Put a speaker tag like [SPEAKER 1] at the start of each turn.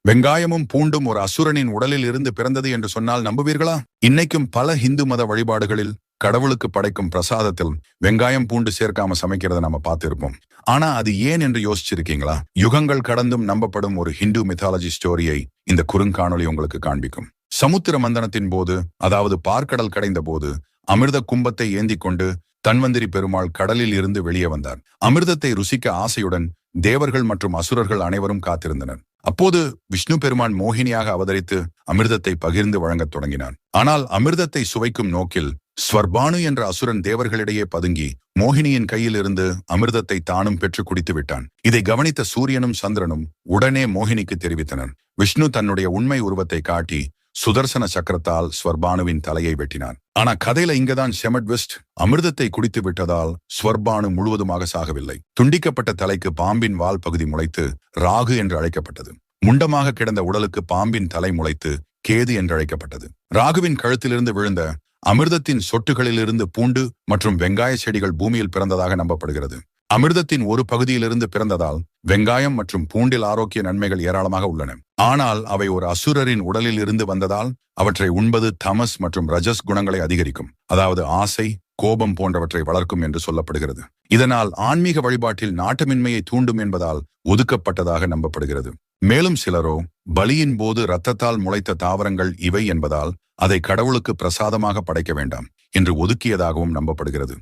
[SPEAKER 1] வெங்காயமும் பூண்டும் ஒரு அசுரனின் உடலில் இருந்து பிறந்தது என்று சொன்னால் நம்புவீர்களா? இன்னைக்கும் பல இந்து மத வழிபாடுகளில் கடவுளுக்கு படைக்கும் பிரசாதத்தில் வெங்காயம் பூண்டு சேர்க்காம சமைக்கிறத நம்ம பார்த்திருப்போம். ஆனா அது ஏன் என்று யோசிச்சிருக்கீங்களா? யுகங்கள் கடந்தும் நம்பப்படும் ஒரு ஹிந்து மித்தாலஜி ஸ்டோரியை இந்த குறுங்காணொளி உங்களுக்கு காண்பிக்கும். சமுத்திர மந்தனத்தின் போது, அதாவது பார்க்கடல் கடைந்த போது, அமிர்த கும்பத்தை ஏந்தி கொண்டு தன்வந்திரி பெருமாள் கடலில் இருந்து வெளியே வந்தார். அமிர்தத்தை ருசிக்க ஆசையுடன் தேவர்கள் மற்றும் அசுரர்கள் அனைவரும் காத்திருந்தனர். அப்போது விஷ்ணு பெருமான் மோகினியாக அவதரித்து அமிர்தத்தை பகிர்ந்து வழங்கத் தொடங்கினார். ஆனால் அமிர்தத்தை சுவைக்கும் நோக்கில் ஸ்வர்பானு என்ற அசுரன் தேவர்களிடையே பதுங்கி மோகினியின் கையில் இருந்து அமிர்தத்தை தானும் பெற்று குடித்து விட்டான். இதை கவனித்த சூரியனும் சந்திரனும் உடனே மோகினிக்கு தெரிவித்தனர். விஷ்ணு தன்னுடைய உண்மை உருவத்தை காட்டி சுதர்சன சக்கரத்தால் ஸ்வர்பானுவின் தலையை வெட்டினான். ஆனா கதையில இங்கதான் செமட்விஸ்ட். அமிர்தத்தை குடித்து விட்டதால் ஸ்வர்பானு முழுவதுமாக சாகவில்லை. துண்டிக்கப்பட்ட தலைக்கு பாம்பின் வால் பகுதி முளைத்து ராகு என்று அழைக்கப்பட்டது. முண்டமாக கிடந்த உடலுக்கு பாம்பின் தலை முளைத்து கேது என்று அழைக்கப்பட்டது. ராகுவின் கழுத்திலிருந்து விழுந்த அமிர்தத்தின் சொட்டுகளிலிருந்து பூண்டு மற்றும் வெங்காய செடிகள் பூமியில் பிறந்ததாக நம்பப்படுகிறது. அமிர்தத்தின் ஒரு பகுதியிலிருந்து பிறந்ததால் வெங்காயம் மற்றும் பூண்டில் ஆரோக்கிய நன்மைகள் ஏராளமாக உள்ளன. ஆனால் அவை ஒரு அசுரரின் உடலில் இருந்து வந்ததால் அவற்றை உண்பது தமஸ் மற்றும் ரஜஸ் குணங்களை அதிகரிக்கும், அதாவது ஆசை, கோபம் போன்றவற்றை வளர்க்கும் என்று சொல்லப்படுகிறது. இதனால் ஆன்மீக வழிபாட்டில் நாட்டமின்மையை தூண்டும் என்பதால் ஒதுக்கப்பட்டதாக நம்பப்படுகிறது. மேலும் சிலரோ பலியின் போது இரத்தத்தால் முளைத்த தாவரங்கள் இவை என்பதால் அதை கடவுளுக்கு பிரசாதமாக படைக்க வேண்டாம் என்று ஒதுக்கியதாகவும் நம்பப்படுகிறது.